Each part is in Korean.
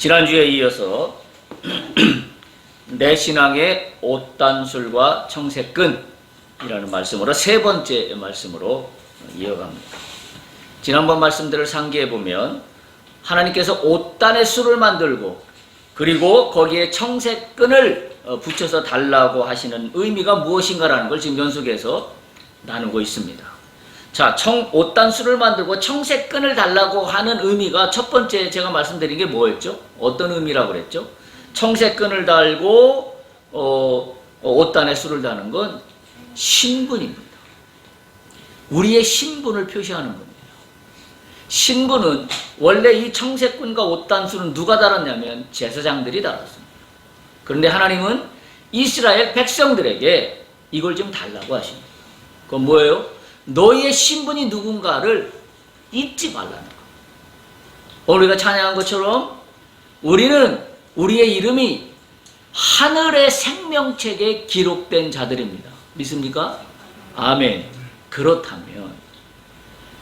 지난주에 이어서 내 신앙의 옷단술과 청색끈이라는 말씀으로 세 번째 말씀으로 이어갑니다. 지난번 말씀들을 상기해 보면 하나님께서 옷단의 술을 만들고 그리고 거기에 청색끈을 붙여서 달라고 하시는 의미가 무엇인가라는 걸 지금 연속해서 나누고 있습니다. 자, 옷단술을 만들고 청색끈을 달라고 하는 의미가 첫 번째 제가 말씀드린 게 뭐였죠? 어떤 의미라고 그랬죠? 청색끈을 달고 옷단에 술을 다는 건 신분입니다. 우리의 신분을 표시하는 겁니다. 신분은 원래 이 청색끈과 옷단술은 누가 달았냐면 제사장들이 달았습니다. 그런데 하나님은 이스라엘 백성들에게 이걸 좀 달라고 하십니다. 그건 뭐예요? 너희의 신분이 누군가를 잊지 말라는 거. 우리가 찬양한 것처럼 우리는 우리의 이름이 하늘의 생명책에 기록된 자들입니다. 믿습니까? 아멘. 그렇다면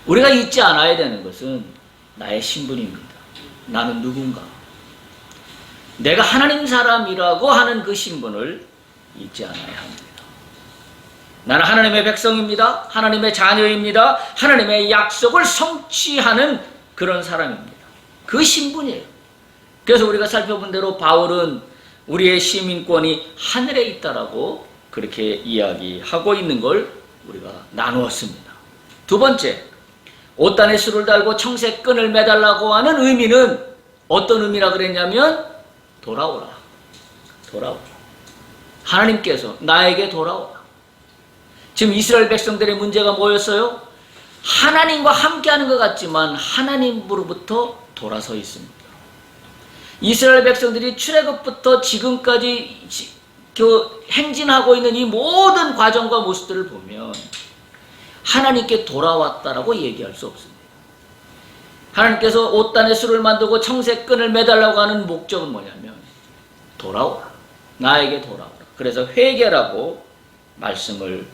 우리가 잊지 않아야 되는 것은 나의 신분입니다. 나는 누군가. 내가 하나님 사람이라고 하는 그 신분을 잊지 않아야 합니다. 나는 하나님의 백성입니다. 하나님의 자녀입니다. 하나님의 약속을 성취하는 그런 사람입니다. 그 신분이에요. 그래서 우리가 살펴본 대로 바울은 우리의 시민권이 하늘에 있다라고 그렇게 이야기하고 있는 걸 우리가 나누었습니다. 두 번째, 옷단에 술을 달고 청색끈을 매달라고 하는 의미는 어떤 의미라 그랬냐면 돌아오라. 돌아오라. 하나님께서 나에게 돌아오라. 지금 이스라엘 백성들의 문제가 뭐였어요? 하나님과 함께하는 것 같지만 하나님으로부터 돌아서 있습니다. 이스라엘 백성들이 출애굽부터 지금까지 행진하고 있는 이 모든 과정과 모습들을 보면 하나님께 돌아왔다라고 얘기할 수 없습니다. 하나님께서 옷단에 술을 만들고 청색끈을 매달라고 하는 목적은 뭐냐면 돌아오라. 나에게 돌아오라. 그래서 회개라고 말씀을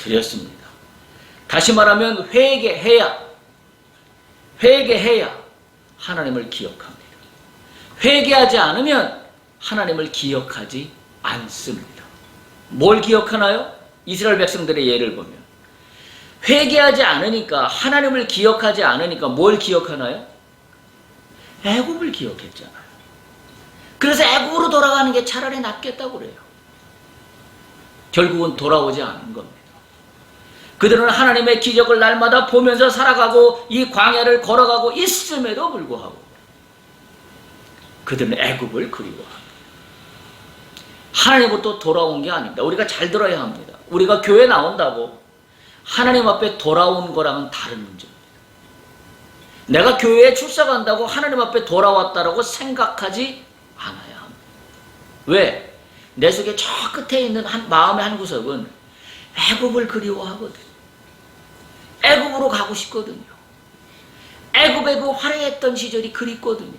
드렸습니다. 다시 말하면 회개해야 하나님을 기억합니다. 회개하지 않으면 하나님을 기억하지 않습니다. 뭘 기억하나요? 이스라엘 백성들의 예를 보면 회개하지 않으니까, 하나님을 기억하지 않으니까 뭘 기억하나요? 애굽을 기억했잖아요. 그래서 애굽으로 돌아가는 게 차라리 낫겠다고 그래요. 결국은 돌아오지 않은 겁니다. 그들은 하나님의 기적을 날마다 보면서 살아가고 이 광야를 걸어가고 있음에도 불구하고 그들은 애굽을 그리워합니다. 하나님부터 돌아온 게 아닙니다. 우리가 잘 들어야 합니다. 우리가 교회 나온다고 하나님 앞에 돌아온 거랑은 다른 문제입니다. 내가 교회에 출석한다고 하나님 앞에 돌아왔다라고 생각하지 않아야 합니다. 왜? 내 속에 저 끝에 있는 마음의 한 구석은 애굽을 그리워하거든. 애굽으로 가고 싶거든요. 애굽의 그 화려했던 시절이 그립거든요.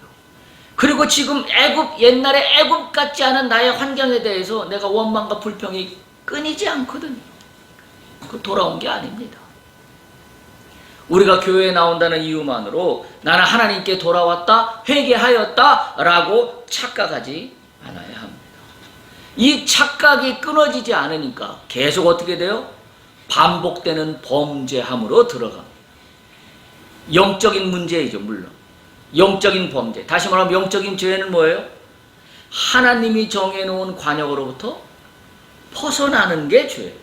그리고 지금 옛날에 애굽 같지 않은 나의 환경에 대해서 내가 원망과 불평이 끊이지 않거든요. 그 돌아온 게 아닙니다. 우리가 교회에 나온다는 이유만으로 나는 하나님께 돌아왔다, 회개하였다 라고 착각하지 않아야 합니다. 이 착각이 끊어지지 않으니까 계속 어떻게 돼요? 반복되는 범죄함으로 들어갑니다. 영적인 문제이죠, 물론. 영적인 범죄. 다시 말하면 영적인 죄는 뭐예요? 하나님이 정해놓은 관역으로부터 벗어나는 게 죄예요.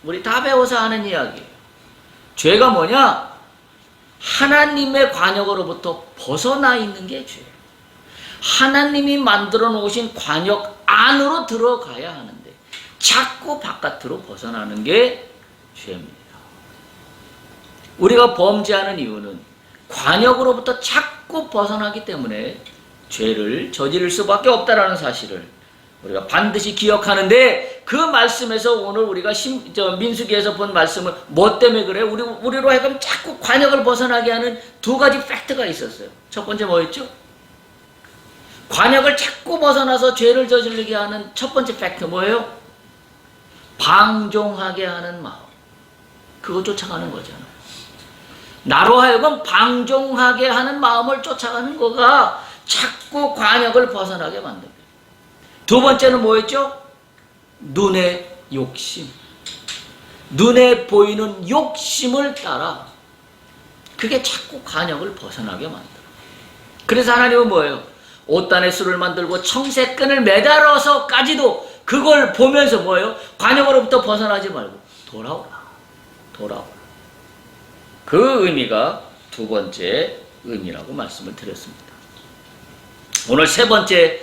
우리 다 배워서 아는 이야기예요. 죄가 뭐냐? 하나님의 관역으로부터 벗어나 있는 게 죄예요. 하나님이 만들어 놓으신 관역 안으로 들어가야 하는데 자꾸 바깥으로 벗어나는 게 죄입니다. 우리가 범죄하는 이유는 관역으로부터 자꾸 벗어나기 때문에 죄를 저지를 수밖에 없다는 사실을 우리가 반드시 기억하는데, 그 말씀에서 오늘 우리가 민수기에서 본 말씀은 뭐 때문에 그래요? 우리로 하여금 자꾸 관역을 벗어나게 하는 두 가지 팩트가 있었어요. 첫 번째 뭐였죠? 관역을 자꾸 벗어나서 죄를 저지르게 하는 첫 번째 팩트 뭐예요? 방종하게 하는 마음. 그거 쫓아가는 거잖아요. 나로 하여금 방종하게 하는 마음을 쫓아가는 거가 자꾸 관역을 벗어나게 만듭니다. 두 번째는 뭐였죠? 눈의 욕심. 눈에 보이는 욕심을 따라 그게 자꾸 관역을 벗어나게 만들어요. 그래서 하나님은 뭐예요? 옷단에 술을 만들고 청새끈을 매달아서까지도 그걸 보면서 뭐예요? 관역으로부터 벗어나지 말고 돌아오라. 돌아오라. 그 의미가 두 번째 의미라고 말씀을 드렸습니다. 오늘 세 번째,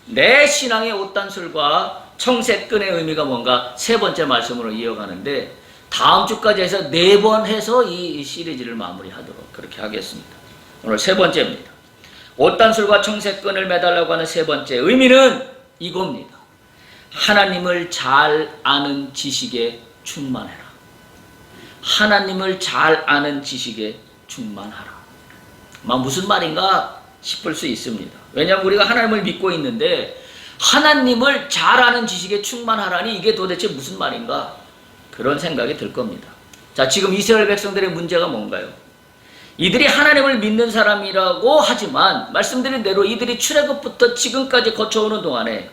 내 신앙의 옷단술과 청새끈의 의미가 뭔가 세 번째 말씀으로 이어가는데, 다음 주까지 해서 4번 해서 이 시리즈를 마무리하도록 그렇게 하겠습니다. 오늘 세 번째입니다. 옷단술과 청새끈을 매달라고 하는 세 번째 의미는 이겁니다. 하나님을 잘 아는 지식에 충만해라. 하나님을 잘 아는 지식에 충만하라. 무슨 말인가 싶을 수 있습니다. 왜냐하면 우리가 하나님을 믿고 있는데 하나님을 잘 아는 지식에 충만하라니 이게 도대체 무슨 말인가? 그런 생각이 들 겁니다. 자, 지금 이스라엘 백성들의 문제가 뭔가요? 이들이 하나님을 믿는 사람이라고 하지만 말씀드린 대로 이들이 출애굽부터 지금까지 거쳐오는 동안에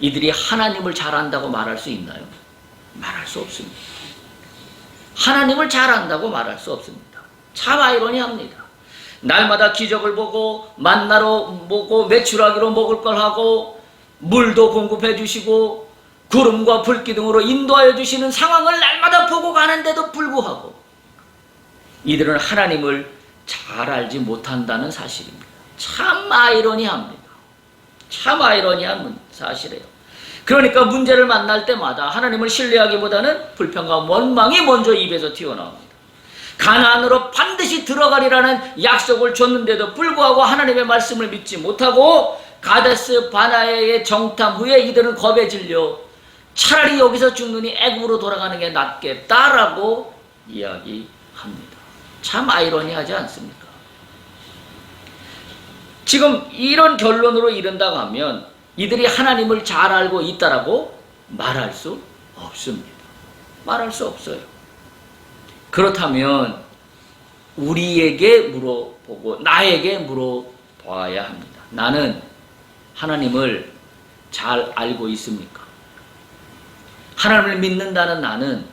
이들이 하나님을 잘 안다고 말할 수 있나요? 말할 수 없습니다. 하나님을 잘 안다고 말할 수 없습니다. 참 아이러니합니다. 날마다 기적을 보고 만나로 보고 메추라기로 먹을 걸 하고 물도 공급해 주시고 구름과 불기둥으로 인도하여 주시는 상황을 날마다 보고 가는데도 불구하고 이들은 하나님을 잘 알지 못한다는 사실입니다. 참 아이러니합니다. 참 아이러니한 사실이에요. 그러니까 문제를 만날 때마다 하나님을 신뢰하기보다는 불평과 원망이 먼저 입에서 튀어나옵니다. 가나안으로 반드시 들어가리라는 약속을 줬는데도 불구하고 하나님의 말씀을 믿지 못하고 가데스 바네아의 정탐 후에 이들은 겁에 질려 차라리 여기서 죽느니 애굽으로 돌아가는 게 낫겠다라고 이야기합니다. 참 아이러니하지 않습니까? 지금 이런 결론으로 이른다고 하면 이들이 하나님을 잘 알고 있다라고 말할 수 없습니다. 말할 수 없어요. 그렇다면 우리에게 물어보고 나에게 물어봐야 합니다. 나는 하나님을 잘 알고 있습니까? 하나님을 믿는다는 나는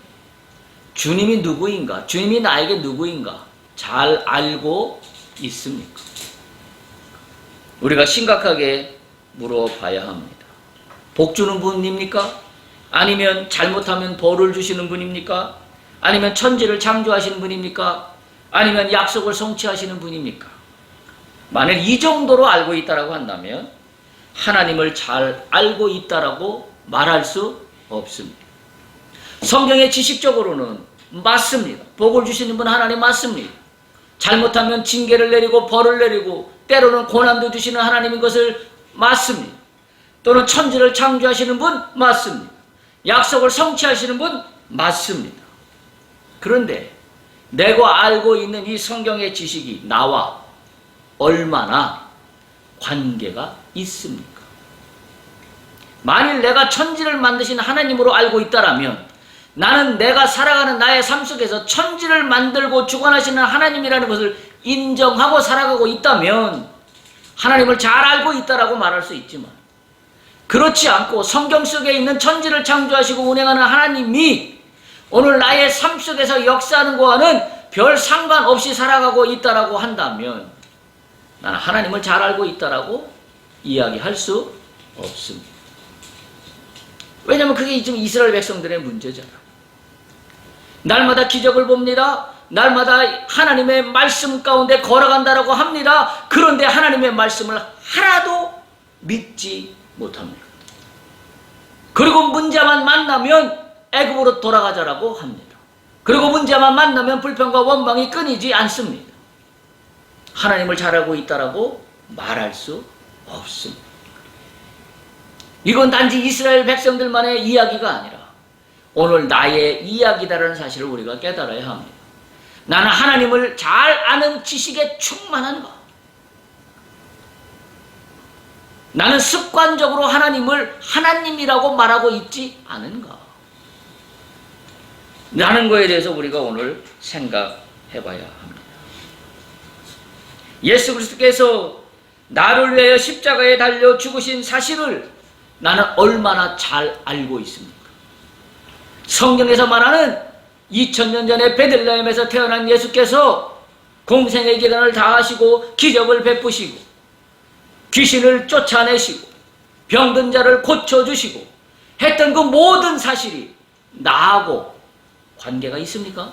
주님이 누구인가? 주님이 나에게 누구인가? 잘 알고 있습니까? 우리가 심각하게 물어봐야 합니다. 복 주는 분입니까? 아니면 잘못하면 벌을 주시는 분입니까? 아니면 천지를 창조하시는 분입니까? 아니면 약속을 성취하시는 분입니까? 만약 이 정도로 알고 있다라고 한다면 하나님을 잘 알고 있다라고 말할 수 없습니다. 성경의 지식적으로는 맞습니다. 복을 주시는 분 하나님 맞습니다. 잘못하면 징계를 내리고 벌을 내리고 때로는 고난도 주시는 하나님인 것을 맞습니다. 또는 천지를 창조하시는 분 맞습니다. 약속을 성취하시는 분 맞습니다. 그런데 내가 알고 있는 이 성경의 지식이 나와 얼마나 관계가 있습니까? 만일 내가 천지를 만드신 하나님으로 알고 있다라면 나는 내가 살아가는 나의 삶 속에서 천지를 만들고 주관하시는 하나님이라는 것을 인정하고 살아가고 있다면 하나님을 잘 알고 있다라고 말할 수 있지만 그렇지 않고 성경 속에 있는 천지를 창조하시고 운행하는 하나님이 오늘 나의 삶 속에서 역사하는 것과는 별 상관없이 살아가고 있다라고 한다면 나는 하나님을 잘 알고 있다라고 이야기할 수 없습니다. 왜냐하면 그게 지금 이스라엘 백성들의 문제잖아. 날마다 기적을 봅니다. 날마다 하나님의 말씀 가운데 걸어간다라고 합니다. 그런데 하나님의 말씀을 하나도 믿지 못합니다. 그리고 문제만 만나면 애굽으로 돌아가자라고 합니다. 그리고 문제만 만나면 불평과 원망이 끊이지 않습니다. 하나님을 잘 알고 있다라고 말할 수 없습니다. 이건 단지 이스라엘 백성들만의 이야기가 아니라 오늘 나의 이야기다라는 사실을 우리가 깨달아야 합니다. 나는 하나님을 잘 아는 지식에 충만한가? 나는 습관적으로 하나님을 하나님이라고 말하고 있지 않은가? 라는 거에 대해서 우리가 오늘 생각해 봐야 합니다. 예수 그리스도께서 나를 위하여 십자가에 달려 죽으신 사실을 나는 얼마나 잘 알고 있습니까? 성경에서 말하는 2000년 전에 베들레헴에서 태어난 예수께서 공생의 기간을 다하시고 기적을 베푸시고 귀신을 쫓아내시고 병든 자를 고쳐주시고 했던 그 모든 사실이 나하고 관계가 있습니까?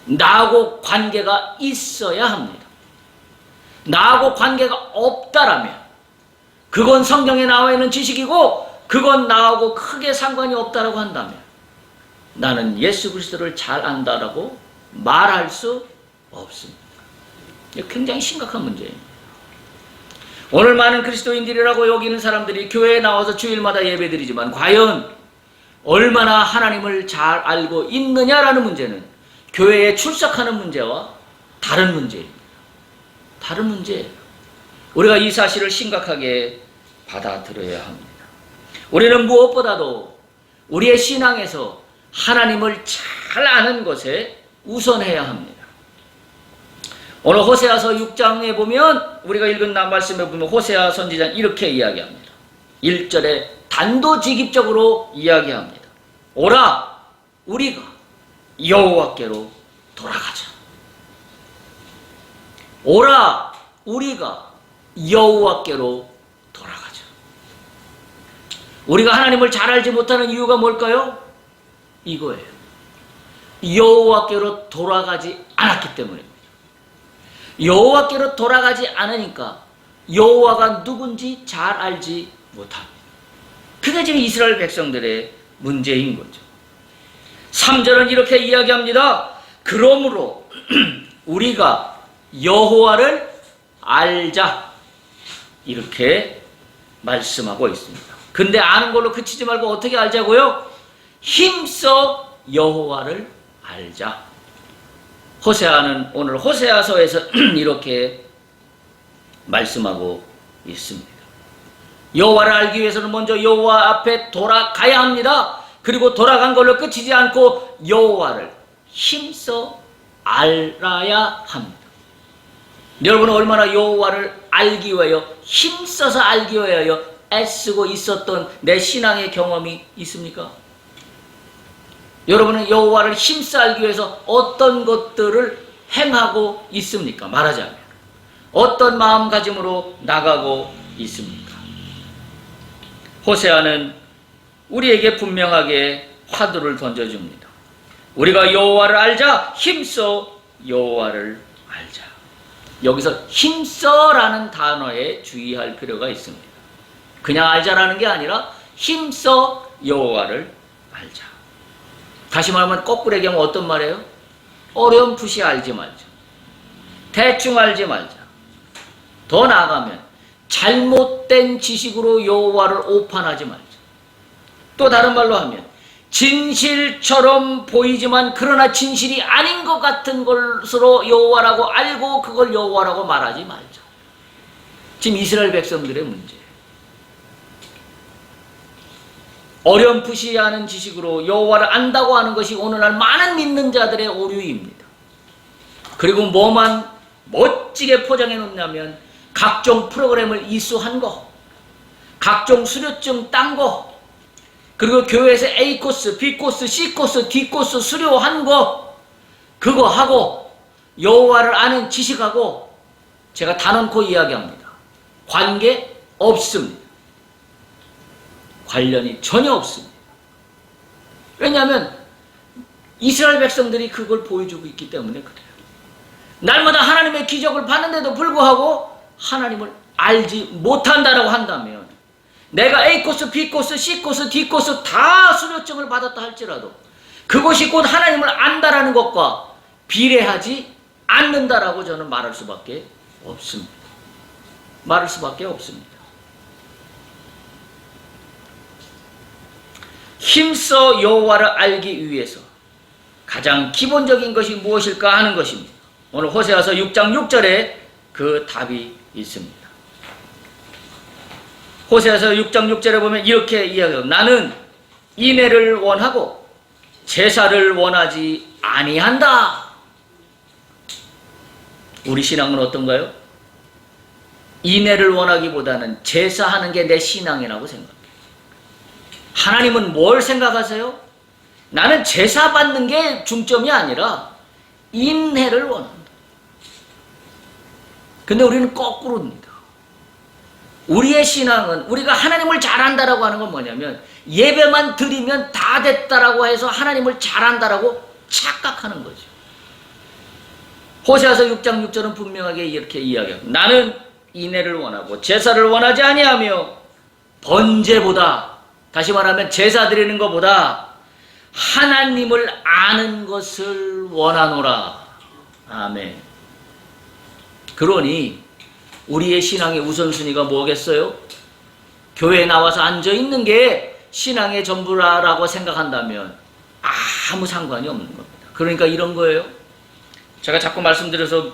나하고 관계가 있어야 합니다. 나하고 관계가 없다라면 그건 성경에 나와 있는 지식이고 그건 나하고 크게 상관이 없다라고 한다면 나는 예수 그리스도를 잘 안다라고 말할 수 없습니다. 이게 굉장히 심각한 문제입니다. 오늘 많은 그리스도인들이라고 여기는 사람들이 교회에 나와서 주일마다 예배드리지만 과연 얼마나 하나님을 잘 알고 있느냐라는 문제는 교회에 출석하는 문제와 다른 문제입니다. 다른 문제예요. 우리가 이 사실을 심각하게 받아들여야 합니다. 우리는 무엇보다도 우리의 신앙에서 하나님을 잘 아는 것에 우선해야 합니다. 오늘 호세아서 6장에 보면 우리가 읽은 말씀에 보면 호세아 선지자는 이렇게 이야기합니다. 1절에 단도직입적으로 이야기합니다. 오라 우리가 여호와께로 돌아가자. 오라 우리가 여호와께로 돌아가자. 우리가 하나님을 잘 알지 못하는 이유가 뭘까요? 이거예요. 여호와께로 돌아가지 않았기 때문입니다. 여호와께로 돌아가지 않으니까 여호와가 누군지 잘 알지 못합니다. 그게 지금 이스라엘 백성들의 문제인 거죠. 3절은 이렇게 이야기합니다. 그러므로 우리가 여호와를 알자. 이렇게 말씀하고 있습니다. 근데 아는 걸로 그치지 말고 어떻게 알자고요? 힘써 여호와를 알자. 호세아는 오늘 호세아서에서 이렇게 말씀하고 있습니다. 여호와를 알기 위해서는 먼저 여호와 앞에 돌아가야 합니다. 그리고 돌아간 걸로 끝이지 않고 여호와를 힘써 알아야 합니다. 여러분은 얼마나 여호와를 알기 위하여 힘써서 알기 위하여 애쓰고 있었던 내 신앙의 경험이 있습니까? 여러분은 여호와를 힘써 알기 위해서 어떤 것들을 행하고 있습니까? 말하자면 어떤 마음가짐으로 나가고 있습니까? 호세아는 우리에게 분명하게 화두를 던져줍니다. 우리가 여호와를 알자. 힘써 여호와를 알자. 여기서 힘써라는 단어에 주의할 필요가 있습니다. 그냥 알자라는 게 아니라 힘써 여호와를 알자. 다시 말하면 거꾸로 얘기하면 어떤 말이에요? 어렴풋이 알지 말자. 대충 알지 말자. 더 나아가면 잘못된 지식으로 여호와를 오판하지 말자. 또 다른 말로 하면 진실처럼 보이지만 그러나 진실이 아닌 것 같은 것으로 여호와라고 알고 그걸 여호와라고 말하지 말자. 지금 이스라엘 백성들의 문제예요. 어렴풋이 아는 지식으로 여호와를 안다고 하는 것이 오늘날 많은 믿는 자들의 오류입니다. 그리고 뭐만 멋지게 포장해 놓냐면 각종 프로그램을 이수한 거, 각종 수료증 딴 거, 그리고 교회에서 A코스, B코스, C코스, D코스 수료한 거, 그거 하고 여호와를 아는 지식하고 제가 단언코 이야기합니다. 관계 없습니다. 관련이 전혀 없습니다. 왜냐하면 이스라엘 백성들이 그걸 보여주고 있기 때문에 그래요. 날마다 하나님의 기적을 받는데도 불구하고 하나님을 알지 못한다라고 한다면 내가 A코스, B코스, C코스, D코스 다 수료증을 받았다 할지라도 그것이 곧 하나님을 안다라는 것과 비례하지 않는다라고 저는 말할 수밖에 없습니다. 말할 수밖에 없습니다. 힘써 여호와를 알기 위해서 가장 기본적인 것이 무엇일까 하는 것입니다. 오늘 호세아서 6장 6절에 그 답이 있습니다. 호세아서 6장 6절에 보면 이렇게 이야기해요. 나는 인애를 원하고 제사를 원하지 아니한다. 우리 신앙은 어떤가요? 인애를 원하기보다는 제사하는 게 내 신앙이라고 생각해요. 하나님은 뭘 생각하세요? 나는 제사 받는 게 중점이 아니라 인애를 원한다. 근데 우리는 거꾸로입니다. 우리의 신앙은 우리가 하나님을 잘한다라고 하는 건 뭐냐면 예배만 드리면 다 됐다라고 해서 하나님을 잘한다라고 착각하는 거죠. 호세아서 6장 6절은 분명하게 이렇게 이야기합니다. 나는 인애를 원하고 제사를 원하지 아니하며 번제보다, 다시 말하면 제사 드리는 것보다 하나님을 아는 것을 원하노라. 아멘. 그러니 우리의 신앙의 우선순위가 뭐겠어요? 교회에 나와서 앉아있는 게 신앙의 전부라고 생각한다면 아무 상관이 없는 겁니다. 그러니까 이런 거예요. 제가 자꾸 말씀드려서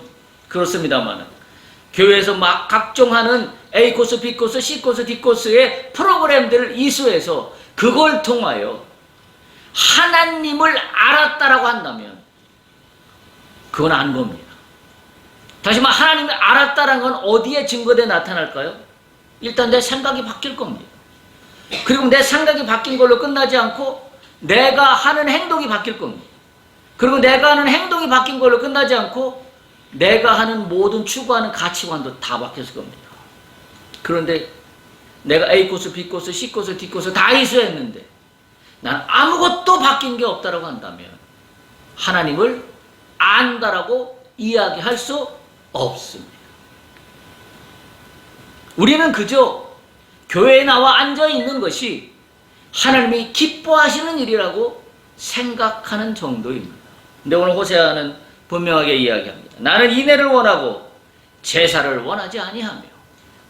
그렇습니다만 교회에서 막 각종 하는 A코스, B코스, C코스, D코스의 프로그램들을 이수해서 그걸 통하여 하나님을 알았다라고 한다면 그건 안 겁니다. 다시 말해 하나님을 알았다라는 건 어디에 증거돼 나타날까요? 일단 내 생각이 바뀔 겁니다. 그리고 내 생각이 바뀐 걸로 끝나지 않고 내가 하는 행동이 바뀔 겁니다. 그리고 내가 하는 행동이 바뀐 걸로 끝나지 않고 내가 하는 모든 추구하는 가치관도 다 바뀌었을 겁니다. 그런데 내가 A코스, B코스, C코스, D코스 다 이수했는데 난 아무것도 바뀐 게 없다라고 한다면 하나님을 안다라고 이야기할 수 없습니다. 우리는 그저 교회에 나와 앉아있는 것이 하나님이 기뻐하시는 일이라고 생각하는 정도입니다. 근데 오늘 호세아는 분명하게 이야기합니다. 나는 인애를 원하고 제사를 원하지 아니하며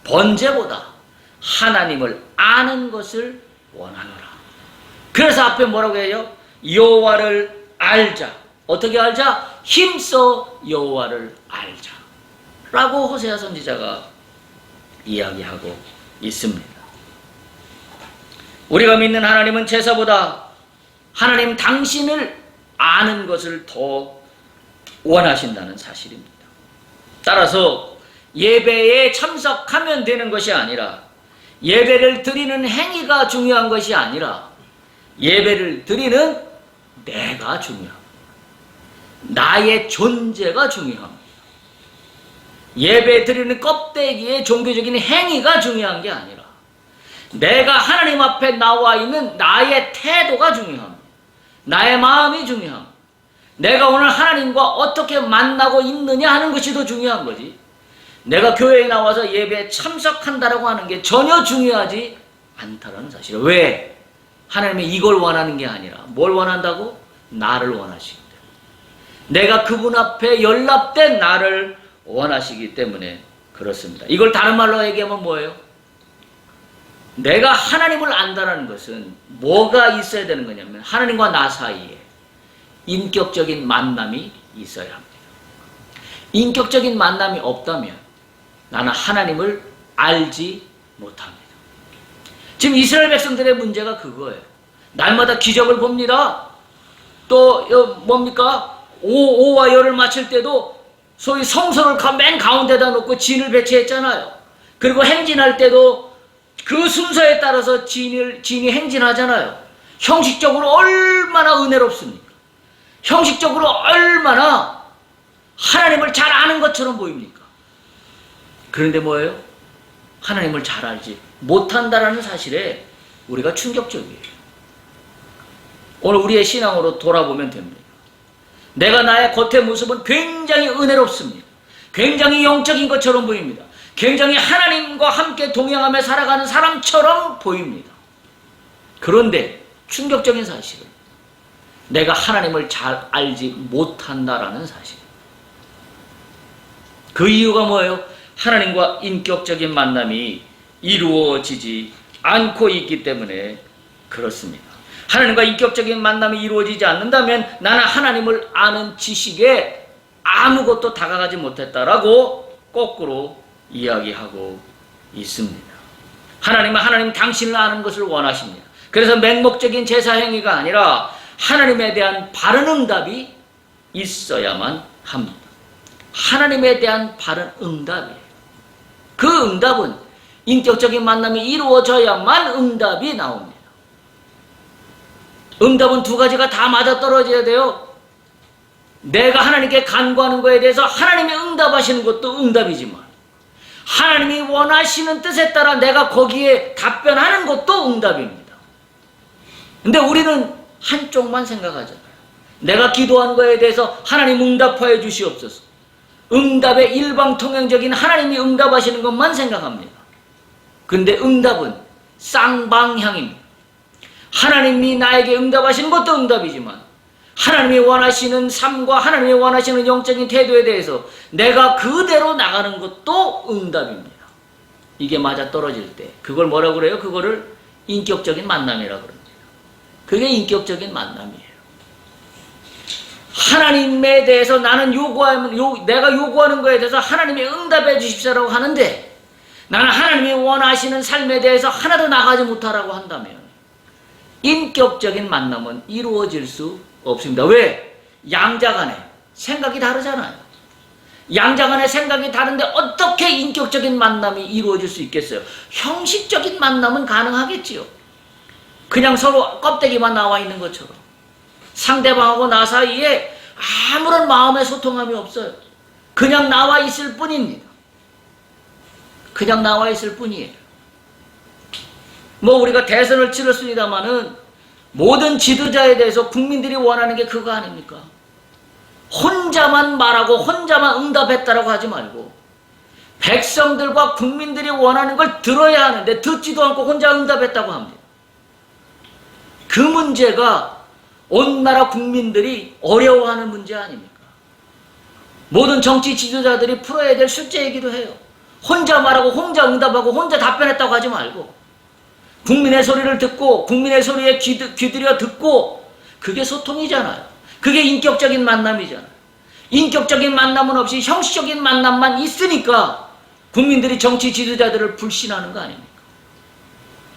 번제보다 하나님을 아는 것을 원하노라. 그래서 앞에 뭐라고 해요? 여호와를 알자. 어떻게 알자? 힘써 여호와를 알자 라고 호세아 선지자가 이야기하고 있습니다. 우리가 믿는 하나님은 제사보다 하나님 당신을 아는 것을 더 원하신다는 사실입니다. 따라서 예배에 참석하면 되는 것이 아니라 예배를 드리는 행위가 중요한 것이 아니라 예배를 드리는 내가 중요합니다. 나의 존재가 중요합니다. 예배 드리는 껍데기의 종교적인 행위가 중요한 게 아니라 내가 하나님 앞에 나와 있는 나의 태도가 중요합니다. 나의 마음이 중요합니다. 내가 오늘 하나님과 어떻게 만나고 있느냐 하는 것이 더 중요한 거지. 내가 교회에 나와서 예배에 참석한다라고 하는 게 전혀 중요하지 않다라는 사실. 왜? 하나님이 이걸 원하는 게 아니라 뭘 원한다고? 나를 원하시기 때문에. 내가 그분 앞에 연락된 나를 원하시기 때문에 그렇습니다. 이걸 다른 말로 얘기하면 뭐예요? 내가 하나님을 안다는 것은 뭐가 있어야 되는 거냐면 하나님과 나 사이에 인격적인 만남이 있어야 합니다. 인격적인 만남이 없다면 나는 하나님을 알지 못합니다. 지금 이스라엘 백성들의 문제가 그거예요. 날마다 기적을 봅니다. 또 뭡니까? 오와 열을 맞출 때도 소위 성소를 맨 가운데다 놓고 진을 배치했잖아요. 그리고 행진할 때도 그 순서에 따라서 진이 행진하잖아요. 형식적으로 얼마나 은혜롭습니까? 형식적으로 얼마나 하나님을 잘 아는 것처럼 보입니까? 그런데 뭐예요? 하나님을 잘 알지 못한다라는 사실에 우리가 충격적이에요. 오늘 우리의 신앙으로 돌아보면 됩니다. 내가 나의 겉의 모습은 굉장히 은혜롭습니다. 굉장히 영적인 것처럼 보입니다. 굉장히 하나님과 함께 동행하며 살아가는 사람처럼 보입니다. 그런데 충격적인 사실은 내가 하나님을 잘 알지 못한다라는 사실. 그 이유가 뭐예요? 하나님과 인격적인 만남이 이루어지지 않고 있기 때문에 그렇습니다. 하나님과 인격적인 만남이 이루어지지 않는다면 나는 하나님을 아는 지식에 아무것도 다가가지 못했다라고 거꾸로 이야기하고 있습니다. 하나님은 하나님 당신을 아는 것을 원하십니다. 그래서 맹목적인 제사 행위가 아니라 하나님에 대한 바른 응답이 있어야만 합니다. 하나님에 대한 바른 응답이에요. 그 그 응답은 인격적인 만남이 이루어져야만 응답이 나옵니다. 응답은 두 가지가 다 맞아떨어져야 돼요. 내가 하나님께 간구하는 것에 대해서 하나님이 응답하시는 것도 응답이지만 하나님이 원하시는 뜻에 따라 내가 거기에 답변하는 것도 응답입니다. 근데 우리는 한쪽만 생각하잖아요. 내가 기도한 것에 대해서 하나님 응답하여 주시옵소서. 응답의 일방통행적인 하나님이 응답하시는 것만 생각합니다. 근데 응답은 쌍방향입니다. 하나님이 나에게 응답하시는 것도 응답이지만 하나님이 원하시는 삶과 하나님이 원하시는 영적인 태도에 대해서 내가 그대로 나가는 것도 응답입니다. 이게 맞아떨어질 때 그걸 뭐라고 그래요? 그거를 인격적인 만남이라고 그럽니다. 그게 인격적인 만남이에요. 하나님에 대해서 나는 내가 요구하는 것에 대해서 하나님이 응답해 주십시오라고 하는데 나는 하나님이 원하시는 삶에 대해서 하나도 나가지 못하라고 한다면 인격적인 만남은 이루어질 수 없습니다. 왜? 양자 간에 생각이 다르잖아요. 양자 간에 생각이 다른데 어떻게 인격적인 만남이 이루어질 수 있겠어요? 형식적인 만남은 가능하겠지요. 그냥 서로 껍데기만 나와 있는 것처럼. 상대방하고 나 사이에 아무런 마음의 소통함이 없어요. 그냥 나와 있을 뿐입니다. 그냥 나와 있을 뿐이에요. 뭐 우리가 대선을 치렀습니다마는 모든 지도자에 대해서 국민들이 원하는 게 그거 아닙니까? 혼자만 말하고 혼자만 응답했다라고 하지 말고 백성들과 국민들이 원하는 걸 들어야 하는데 듣지도 않고 혼자 응답했다고 합니다. 그 문제가 온 나라 국민들이 어려워하는 문제 아닙니까? 모든 정치 지도자들이 풀어야 될 숙제이기도 해요. 혼자 말하고 혼자 응답하고 혼자 답변했다고 하지 말고 국민의 소리를 듣고 국민의 소리에 귀들여 듣고 그게 소통이잖아요. 그게 인격적인 만남이잖아요. 인격적인 만남은 없이 형식적인 만남만 있으니까 국민들이 정치 지도자들을 불신하는 거 아닙니까?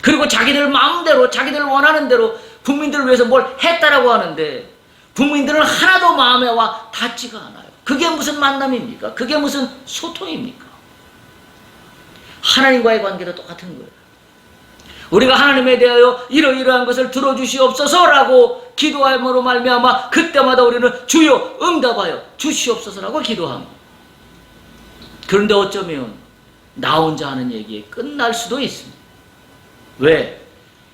그리고 자기들 마음대로 자기들 원하는 대로 국민들을 위해서 뭘 했다라고 하는데 국민들은 하나도 마음에 와 닿지가 않아요. 그게 무슨 만남입니까? 그게 무슨 소통입니까? 하나님과의 관계도 똑같은 거예요. 우리가 하나님에 대하여 이러이러한 것을 들어주시옵소서라고 기도함으로 말미암아 그때마다 우리는 주여 응답하여 주시옵소서라고 기도합니다. 그런데 어쩌면 나 혼자 하는 얘기에 끝날 수도 있습니다. 왜?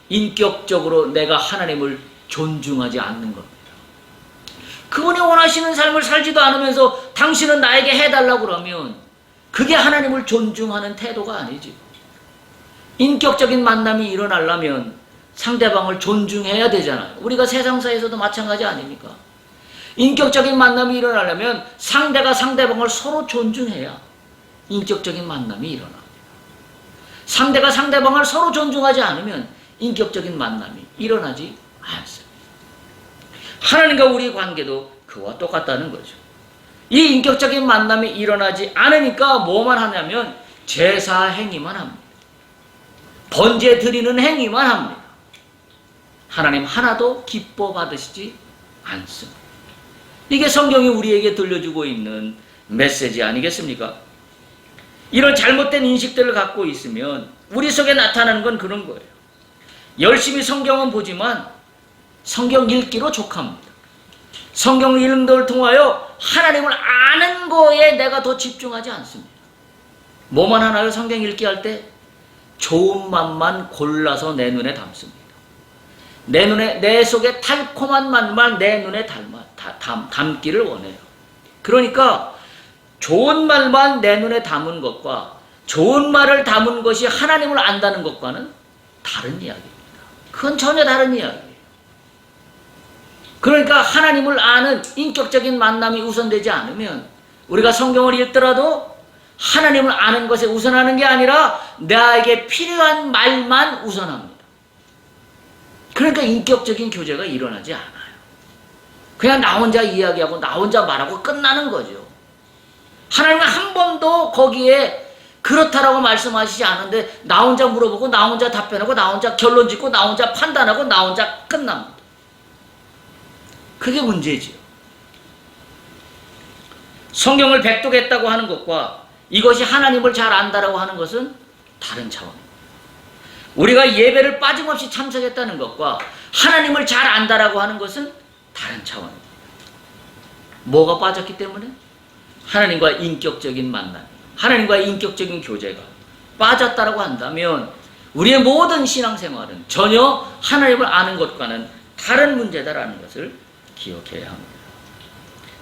인격적으로 내가 하나님을 존중하지 않는 겁니다. 그분이 원하시는 삶을 살지도 않으면서 당신은 나에게 해달라고 그러면 그게 하나님을 존중하는 태도가 아니지. 인격적인 만남이 일어나려면 상대방을 존중해야 되잖아요. 우리가 세상사에서도 마찬가지 아닙니까? 인격적인 만남이 일어나려면 상대가 상대방을 서로 존중해야 인격적인 만남이 일어납니다. 상대가 상대방을 서로 존중하지 않으면 인격적인 만남이 일어나지 않습니다. 하나님과 우리의 관계도 그와 똑같다는 거죠. 이 인격적인 만남이 일어나지 않으니까 뭐만 하냐면 제사 행위만 합니다. 번제 드리는 행위만 합니다. 하나님 하나도 기뻐 받으시지 않습니다. 이게 성경이 우리에게 들려주고 있는 메시지 아니겠습니까? 이런 잘못된 인식들을 갖고 있으면 우리 속에 나타나는 건 그런 거예요. 열심히 성경은 보지만 성경 읽기로 족합니다. 성경 읽는 걸 통하여 하나님을 아는 거에 내가 더 집중하지 않습니다. 뭐만 하나요? 성경 읽기 할 때? 좋은 맛만 골라서 내 눈에 담습니다. 내 속에 달콤한 맛만 내 눈에 담기를 원해요. 그러니까 좋은 말만 내 눈에 담은 것과 좋은 말을 담은 것이 하나님을 안다는 것과는 다른 이야기입니다. 그건 전혀 다른 이야기예요. 그러니까 하나님을 아는 인격적인 만남이 우선되지 않으면 우리가 성경을 읽더라도 하나님을 아는 것에 우선하는 게 아니라 나에게 필요한 말만 우선합니다. 그러니까 인격적인 교제가 일어나지 않아요. 그냥 나 혼자 이야기하고 나 혼자 말하고 끝나는 거죠. 하나님은 한 번도 거기에 그렇다라고 말씀하시지 않은데 나 혼자 물어보고 나 혼자 답변하고 나 혼자 결론 짓고 나 혼자 판단하고 나 혼자 끝납니다. 그게 문제죠. 성경을 백독했다고 하는 것과 이것이 하나님을 잘 안다라고 하는 것은 다른 차원입니다. 우리가 예배를 빠짐없이 참석했다는 것과 하나님을 잘 안다라고 하는 것은 다른 차원입니다. 뭐가 빠졌기 때문에? 하나님과 인격적인 만남, 하나님과 인격적인 교제가 빠졌다라고 한다면 우리의 모든 신앙생활은 전혀 하나님을 아는 것과는 다른 문제다라는 것을 기억해야 합니다.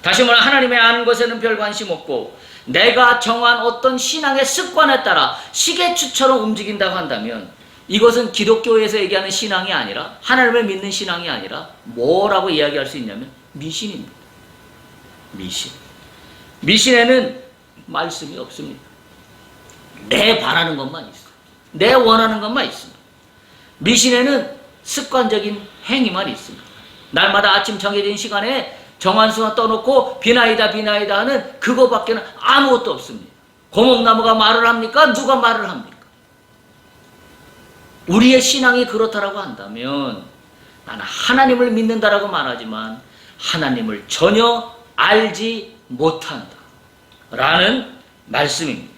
다시 말해 하나님의 아는 것에는 별 관심 없고 내가 정한 어떤 신앙의 습관에 따라 시계추처럼 움직인다고 한다면 이것은 기독교에서 얘기하는 신앙이 아니라 하나님을 믿는 신앙이 아니라 뭐라고 이야기할 수 있냐면 미신입니다. 미신. 미신에는 말씀이 없습니다. 내 바라는 것만 있어요. 내 원하는 것만 있습니다. 미신에는 습관적인 행위만 있습니다. 날마다 아침 정해진 시간에 정한 수만 떠놓고 비나이다 비나이다 하는 그거밖에는 아무것도 없습니다. 고목나무가 말을 합니까? 누가 말을 합니까? 우리의 신앙이 그렇다라고 한다면 나는 하나님을 믿는다라고 말하지만 하나님을 전혀 알지 못한다 라는 말씀입니다.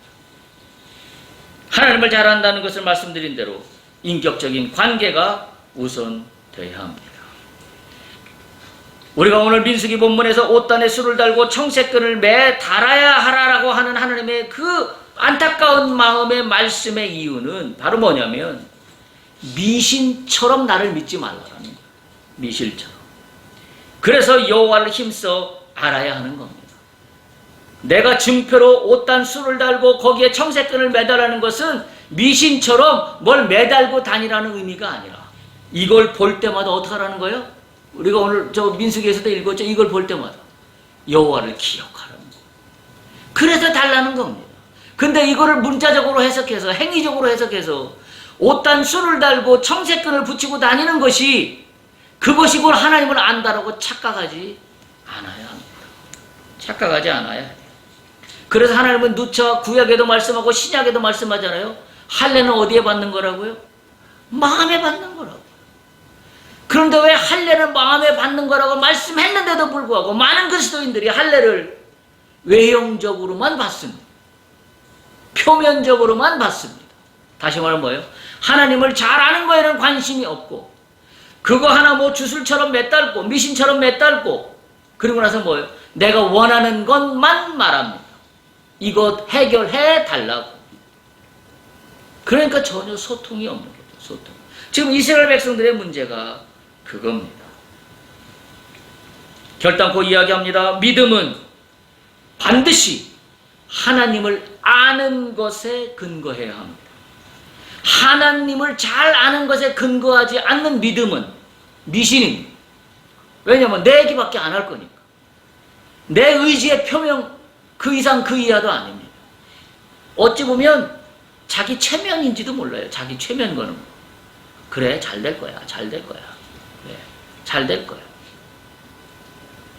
하나님을 잘 안다는 것을 말씀드린 대로 인격적인 관계가 우선되어야 합니다. 우리가 오늘 민수기 본문에서 옷단에 술을 달고 청색끈을 매 달아야 하라라고 하는 하나님의 그 안타까운 마음의 말씀의 이유는 바로 뭐냐면 미신처럼 나를 믿지 말라라는 거예요. 미신처럼. 그래서 여호와를 힘써 알아야 하는 겁니다. 내가 증표로 옷단 술을 달고 거기에 청색끈을 매달라는 것은 미신처럼 뭘 매달고 다니라는 의미가 아니라 이걸 볼 때마다 어떻게 하라는 거예요? 우리가 오늘 저 민수기에서도 읽었죠. 이걸 볼 때마다 여호와를 기억하라는 거예요. 그래서 달라는 겁니다. 근데 이거를 문자적으로 해석해서 행위적으로 해석해서 옷단 술을 달고 청색끈을 붙이고 다니는 것이 그것이 곧 하나님을 안다라고 착각하지 않아야 합니다. 착각하지 않아야 해요. 그래서 하나님은 누차 구약에도 말씀하고 신약에도 말씀하잖아요. 할례는 어디에 받는 거라고요? 마음에 받는 거라고. 그런데 왜 할례를 마음에 받는 거라고 말씀했는데도 불구하고 많은 그리스도인들이 할례를 외형적으로만 받습니다. 표면적으로만 받습니다. 다시 말하면 뭐예요? 하나님을 잘 아는 거에는 관심이 없고 그거 하나 뭐 주술처럼 매달고 미신처럼 매달고 그리고 나서 뭐예요? 내가 원하는 것만 말합니다. 이것 해결해 달라고. 그러니까 전혀 소통이 없는 거죠. 소통. 지금 이스라엘 백성들의 문제가 그겁니다. 결단코 이야기합니다. 믿음은 반드시 하나님을 아는 것에 근거해야 합니다. 하나님을 잘 아는 것에 근거하지 않는 믿음은 미신입니다. 왜냐하면 내 얘기밖에 안 할 거니까. 내 의지의 표명 그 이상 그 이하도 아닙니다. 어찌 보면 자기 최면인지도 몰라요. 자기 최면 거는. 그래 잘 될 거야. 잘 될 거야. 그래, 잘 될 거야.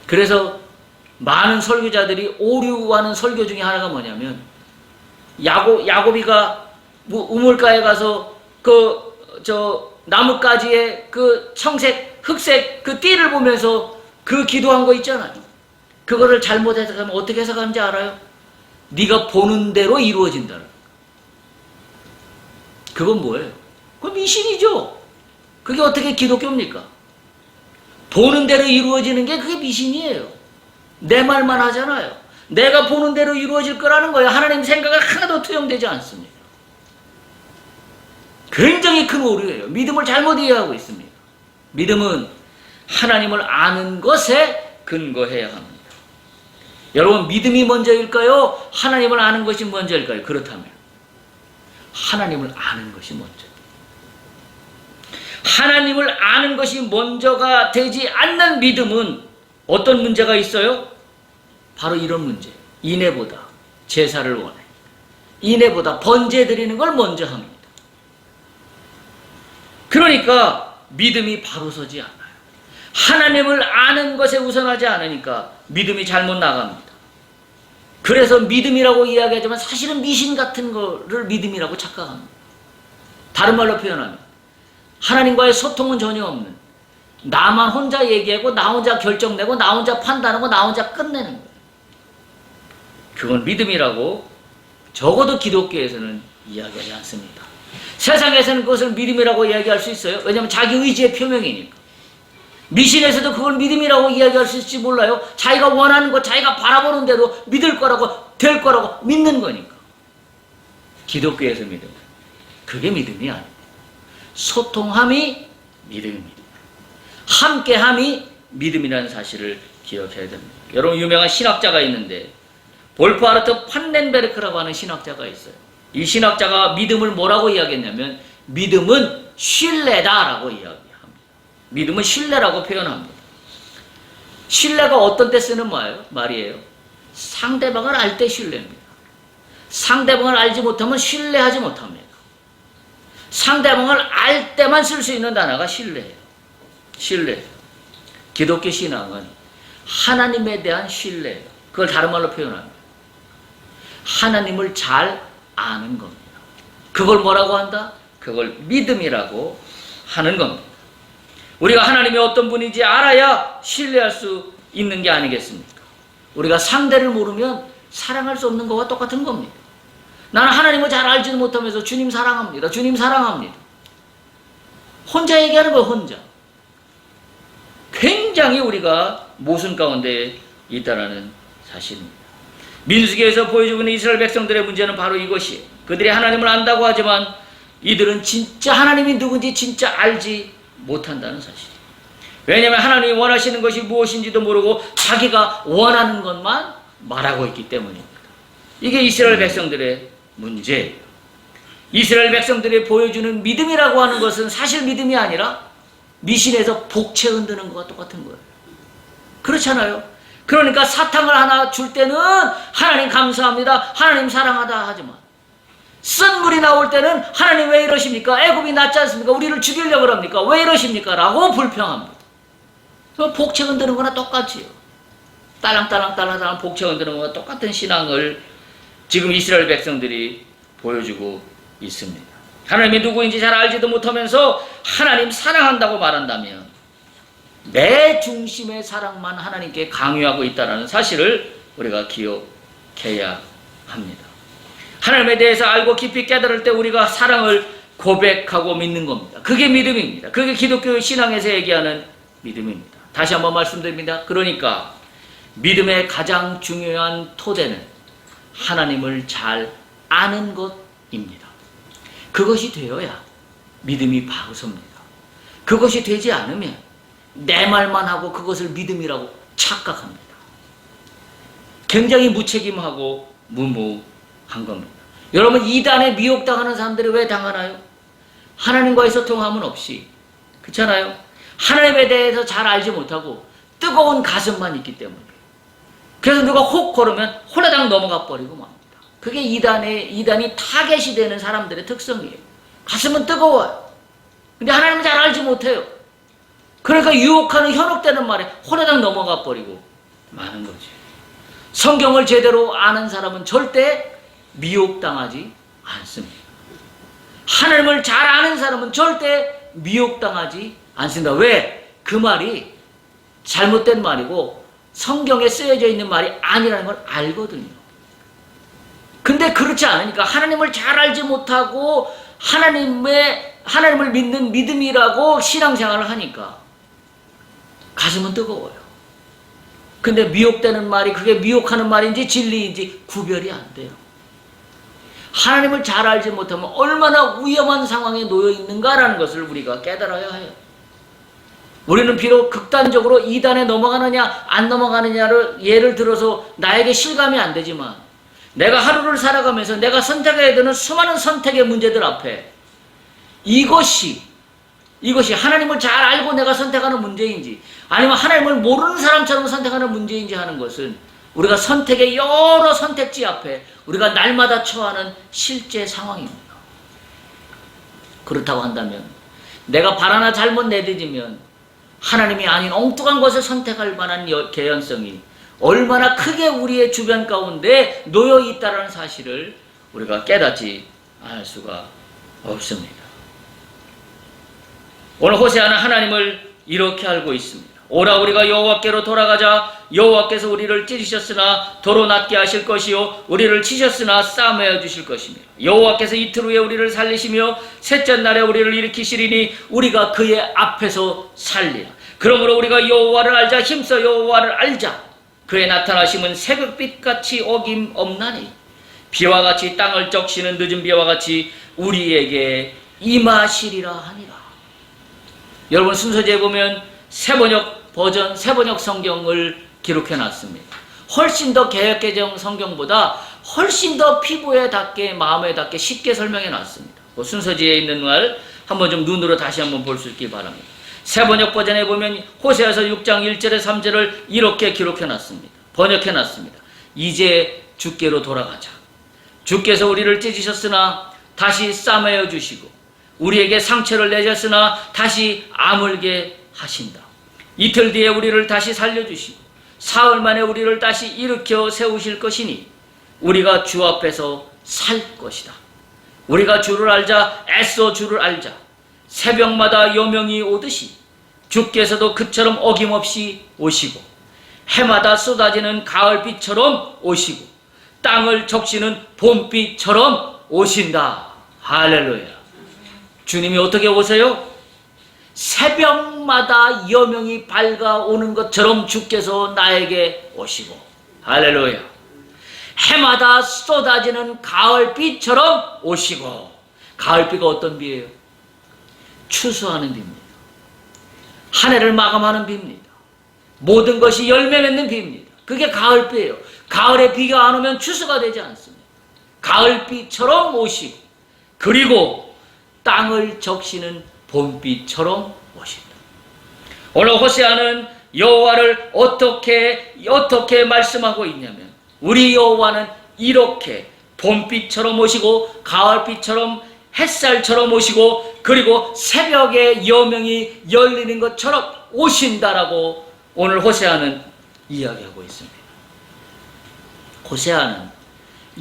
그래서 많은 설교자들이 오류하는 설교 중에 하나가 뭐냐면 야곱이가 우물가에 가서 나뭇가지에 그 청색, 흑색 그 띠를 보면서 그 기도한 거 있잖아요. 그거를 잘못 해석하면 어떻게 해석하는지 알아요? 네가 보는 대로 이루어진다는. 그건 뭐예요? 그건 미신이죠. 그게 어떻게 기독교입니까? 보는 대로 이루어지는 게 그게 미신이에요. 내 말만 하잖아요. 내가 보는 대로 이루어질 거라는 거예요. 하나님 생각은 하나도 투영되지 않습니다. 굉장히 큰 오류예요. 믿음을 잘못 이해하고 있습니다. 믿음은 하나님을 아는 것에 근거해야 합니다. 여러분 믿음이 먼저일까요? 하나님을 아는 것이 먼저일까요? 그렇다면 하나님을 아는 것이 먼저. 하나님을 아는 것이 먼저가 되지 않는 믿음은 어떤 문제가 있어요? 바로 이런 문제. 인애보다 제사를 원해. 인애보다 번제 드리는 걸 먼저 합니다. 그러니까 믿음이 바로 서지 않아요. 하나님을 아는 것에 우선하지 않으니까 믿음이 잘못 나갑니다. 그래서 믿음이라고 이야기하지만 사실은 미신 같은 거를 믿음이라고 착각합니다. 다른 말로 표현하면 하나님과의 소통은 전혀 없는, 나만 혼자 얘기하고 나 혼자 결정내고 나 혼자 판단하고 나 혼자 끝내는 거예요. 그건 믿음이라고 적어도 기독교에서는 이야기하지 않습니다. 세상에서는 그것을 믿음이라고 이야기할 수 있어요. 왜냐하면 자기 의지의 표명이니까. 미신에서도 그걸 믿음이라고 이야기할 수 있을지 몰라요. 자기가 원하는 것, 자기가 바라보는 대로 믿을 거라고, 될 거라고 믿는 거니까. 기독교에서 믿음, 그게 믿음이 아닙니다. 소통함이 믿음입니다. 함께함이 믿음이라는 사실을 기억해야 됩니다. 여러분, 유명한 신학자가 있는데 볼프하르트 판넨베르크라고 하는 신학자가 있어요. 이 신학자가 믿음을 뭐라고 이야기했냐면 믿음은 신뢰다라고 이야기합니다. 믿음은 신뢰라고 표현합니다. 신뢰가 어떤 때 쓰는 말이에요? 상대방을 알 때 신뢰입니다. 상대방을 알지 못하면 신뢰하지 못합니다. 상대방을 알 때만 쓸 수 있는 단어가 신뢰예요. 신뢰. 기독교 신앙은 하나님에 대한 신뢰예요. 그걸 다른 말로 표현합니다. 하나님을 잘 아는 겁니다. 그걸 뭐라고 한다? 그걸 믿음이라고 하는 겁니다. 우리가 하나님이 어떤 분인지 알아야 신뢰할 수 있는 게 아니겠습니까? 우리가 상대를 모르면 사랑할 수 없는 것과 똑같은 겁니다. 나는 하나님을 잘 알지도 못하면서 주님 사랑합니다. 주님 사랑합니다. 혼자 얘기하는 거예요, 혼자. 굉장히 우리가 모순 가운데 있다는 사실입니다. 민수기에서 보여주고 있는 이스라엘 백성들의 문제는 바로 이것이에요. 그들이 하나님을 안다고 하지만 이들은 진짜 하나님이 누군지 진짜 알지 못한다는 사실이에요. 왜냐하면 하나님이 원하시는 것이 무엇인지도 모르고 자기가 원하는 것만 말하고 있기 때문입니다. 이게 이스라엘 백성들의 문제예요. 이스라엘 백성들이 보여주는 믿음이라고 하는 것은 사실 믿음이 아니라 미신에서 복채 흔드는 것과 똑같은 거예요. 그렇잖아요. 그러니까 사탕을 하나 줄 때는 하나님 감사합니다, 하나님 사랑하다 하지만 쓴 물이 나올 때는 하나님 왜 이러십니까? 애굽이 낫지 않습니까? 우리를 죽이려고 합니까? 왜 이러십니까? 라고 불평합니다. 복채 흔드는 거나 똑같지요. 딸랑딸랑 복채 흔드는 거나 똑같은 신앙을 지금 이스라엘 백성들이 보여주고 있습니다. 하나님이 누구인지 잘 알지도 못하면서 하나님 사랑한다고 말한다면 내 중심의 사랑만 하나님께 강요하고 있다는 사실을 우리가 기억해야 합니다. 하나님에 대해서 알고 깊이 깨달을 때 우리가 사랑을 고백하고 믿는 겁니다. 그게 믿음입니다. 그게 기독교 신앙에서 얘기하는 믿음입니다. 다시 한번 말씀드립니다. 그러니까 믿음의 가장 중요한 토대는 하나님을 잘 아는 것입니다. 그것이 되어야 믿음이 바로 섭니다. 그것이 되지 않으면 내 말만 하고 그것을 믿음이라고 착각합니다. 굉장히 무책임하고 무모한 겁니다. 여러분, 이단에 미혹당하는 사람들이 왜 당하나요? 하나님과의 소통함은 없이, 그렇잖아요? 하나님에 대해서 잘 알지 못하고 뜨거운 가슴만 있기 때문에. 그래서 누가 혹 걸으면 홀라당 넘어가 버리고 맙니다. 그게 이단이 타겟이 되는 사람들의 특성이에요. 가슴은 뜨거워요. 근데 하나님은 잘 알지 못해요. 그러니까 유혹하는 현혹되는 말에 홀라당 넘어가 버리고 마는 거지. 성경을 제대로 아는 사람은 절대 미혹당하지 않습니다. 하나님을 잘 아는 사람은 절대 미혹당하지 않습니다. 왜? 그 말이 잘못된 말이고 성경에 쓰여져 있는 말이 아니라는 걸 알거든요. 근데 그렇지 않으니까 하나님을 잘 알지 못하고 하나님을 믿는 믿음이라고 신앙생활을 하니까 가슴은 뜨거워요. 근데 미혹되는 말이 그게 미혹하는 말인지 진리인지 구별이 안 돼요. 하나님을 잘 알지 못하면 얼마나 위험한 상황에 놓여 있는가라는 것을 우리가 깨달아야 해요. 우리는 비록 극단적으로 이단에 넘어가느냐 안 넘어가느냐를 예를 들어서 나에게 실감이 안 되지만 내가 하루를 살아가면서 내가 선택해야 되는 수많은 선택의 문제들 앞에 이것이 하나님을 잘 알고 내가 선택하는 문제인지 아니면 하나님을 모르는 사람처럼 선택하는 문제인지 하는 것은 우리가 선택의 여러 선택지 앞에 우리가 날마다 처하는 실제 상황입니다. 그렇다고 한다면 내가 발 하나 잘못 내딛으면 하나님이 아닌 엉뚱한 것을 선택할 만한 개연성이 얼마나 크게 우리의 주변 가운데 놓여 있다는 사실을 우리가 깨닫지 않을 수가 없습니다. 오늘 호세아는 하나님을 이렇게 알고 있습니다. 오라 우리가 여호와께로 돌아가자. 여호와께서 우리를 찢으셨으나 도로 낫게 하실 것이요 우리를 치셨으나 싸매어 주실 것이며 여호와께서 이틀 후에 우리를 살리시며 셋째 날에 우리를 일으키시리니 우리가 그의 앞에서 살리라. 그러므로 우리가 여호와를 알자. 힘써 여호와를 알자. 그의 나타나심은 새벽빛같이 어김없나니 비와 같이 땅을 적시는 늦은 비와 같이 우리에게 임하시리라 하니라. 여러분, 순서지에 보면 새번역 버전, 새번역 성경을 기록해 놨습니다. 훨씬 더 개역개정 성경보다 훨씬 더 피부에 닿게, 마음에 닿게 쉽게 설명해 놨습니다. 그 순서지에 있는 말 한번 좀 눈으로 다시 한번 볼 수 있기 바랍니다. 새번역 버전에 보면 호세아서 6장 1절에 3절을 이렇게 기록해 놨습니다. 번역해 놨습니다. 이제 주께로 돌아가자. 주께서 우리를 찢으셨으나 다시 싸매어 주시고 우리에게 상처를 내셨으나 다시 아물게 하신다. 이틀 뒤에 우리를 다시 살려주시고 사흘 만에 우리를 다시 일으켜 세우실 것이니 우리가 주 앞에서 살 것이다. 우리가 주를 알자. 애써 주를 알자. 새벽마다 여명이 오듯이 주께서도 그처럼 어김없이 오시고 해마다 쏟아지는 가을빛처럼 오시고 땅을 적시는 봄빛처럼 오신다. 할렐루야. 주님이 어떻게 오세요? 새벽마다 여명이 밝아오는 것처럼 주께서 나에게 오시고, 할렐루야. 해마다 쏟아지는 가을빛처럼 오시고. 가을비가 어떤 비예요? 추수하는 비입니다. 한 해를 마감하는 비입니다. 모든 것이 열매 맺는 비입니다. 그게 가을비예요. 가을에 비가 안 오면 추수가 되지 않습니다. 가을비처럼 오시고 그리고 땅을 적시는 봄비처럼 오신다. 오늘 호세아는 여호와를 어떻게 말씀하고 있냐면 우리 여호와는 이렇게 봄빛처럼 오시고 가을빛처럼 햇살처럼 오시고 그리고 새벽에 여명이 열리는 것처럼 오신다라고 오늘 호세아는 이야기하고 있습니다. 호세아는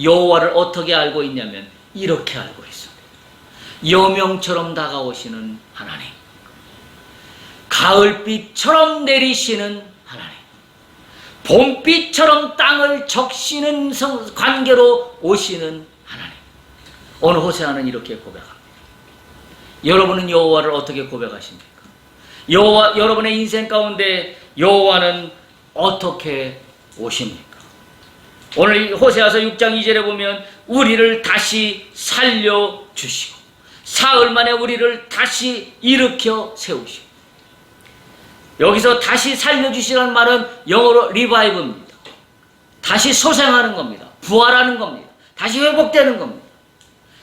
여호와를 어떻게 알고 있냐면 이렇게 알고 있습니다. 여명처럼 다가오시는 하나님, 가을빛처럼 내리시는 하나님, 봄빛처럼 땅을 적시는 관계로 오시는 하나님. 오늘 호세아는 이렇게 고백합니다. 여러분은 여호와를 어떻게 고백하십니까? 여러분의 인생 가운데 여호와는 어떻게 오십니까? 오늘 호세아서 6장 2절에 보면 우리를 다시 살려주시고 사흘 만에 우리를 다시 일으켜 세우시고, 여기서 다시 살려주시라는 말은 영어로 리바이브입니다. 다시 소생하는 겁니다. 부활하는 겁니다. 다시 회복되는 겁니다.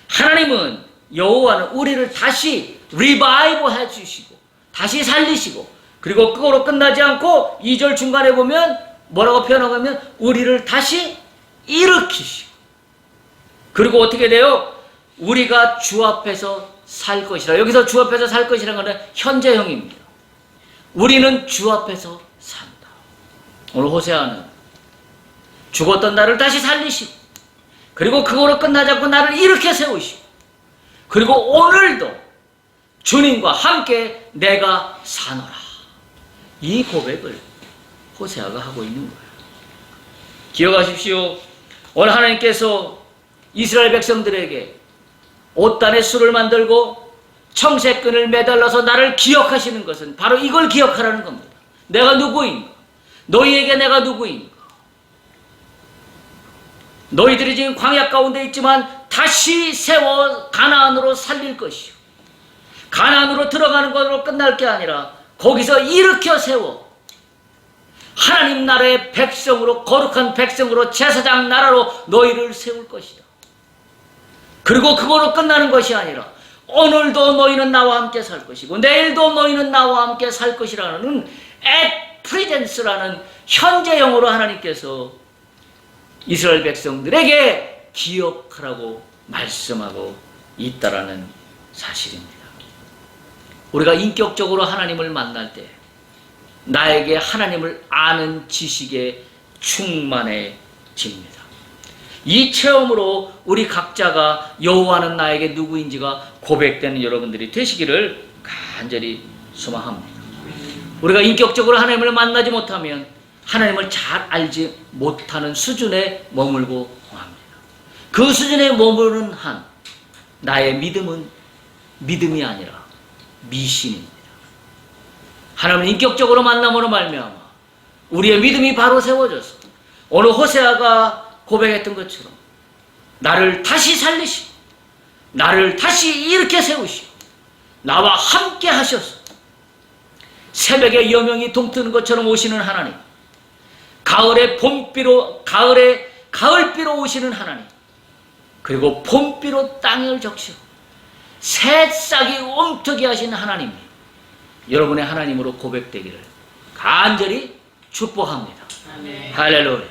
하나님은, 여호와는 우리를 다시 리바이브 해주시고 다시 살리시고, 그리고 그거로 끝나지 않고 2절 중간에 보면 뭐라고 표현하면 우리를 다시 일으키시고, 그리고 어떻게 돼요? 우리가 주 앞에서 살 것이라. 여기서 주 앞에서 살 것이라는 것은 현재형입니다. 우리는 주 앞에서 산다. 오늘 호세아는 죽었던 나를 다시 살리시고 그리고 그거로 끝나지 않고 나를 일으켜 세우시고 그리고 오늘도 주님과 함께 내가 사노라. 이 고백을 호세아가 하고 있는 거예요. 기억하십시오. 오늘 하나님께서 이스라엘 백성들에게 옷단에 술을 만들고 청새끈을 매달라서 나를 기억하시는 것은 바로 이걸 기억하라는 겁니다. 내가 누구인가? 너희에게 내가 누구인가? 너희들이 지금 광야 가운데 있지만 다시 세워 가나안으로 살릴 것이요. 가나안으로 들어가는 것으로 끝날 게 아니라 거기서 일으켜 세워 하나님 나라의 백성으로, 거룩한 백성으로, 제사장 나라로 너희를 세울 것이다. 그리고 그거로 끝나는 것이 아니라 오늘도 너희는 나와 함께 살 것이고 내일도 너희는 나와 함께 살 것이라는 at presence라는 현재형으로 하나님께서 이스라엘 백성들에게 기억하라고 말씀하고 있다라는 사실입니다. 우리가 인격적으로 하나님을 만날 때 나에게 하나님을 아는 지식에 충만해집니다. 이 체험으로 우리 각자가 여호와는 나에게 누구인지가 고백되는 여러분들이 되시기를 간절히 소망합니다. 우리가 인격적으로 하나님을 만나지 못하면 하나님을 잘 알지 못하는 수준에 머물고 합니다. 그 수준에 머무르는 한 나의 믿음은 믿음이 아니라 미신입니다. 하나님을 인격적으로 만남으로 말미암아 우리의 믿음이 바로 세워져서 오늘 호세아가 고백했던 것처럼 나를 다시 살리시고 나를 다시 일으켜 세우시고 나와 함께 하셔서 새벽에 여명이 동트는 것처럼 오시는 하나님, 가을비로 오시는 하나님, 그리고 봄비로 땅을 적시고 새싹이 움트게 하시는 하나님이 여러분의 하나님으로 고백되기를 간절히 축복합니다. 아멘. 할렐루야.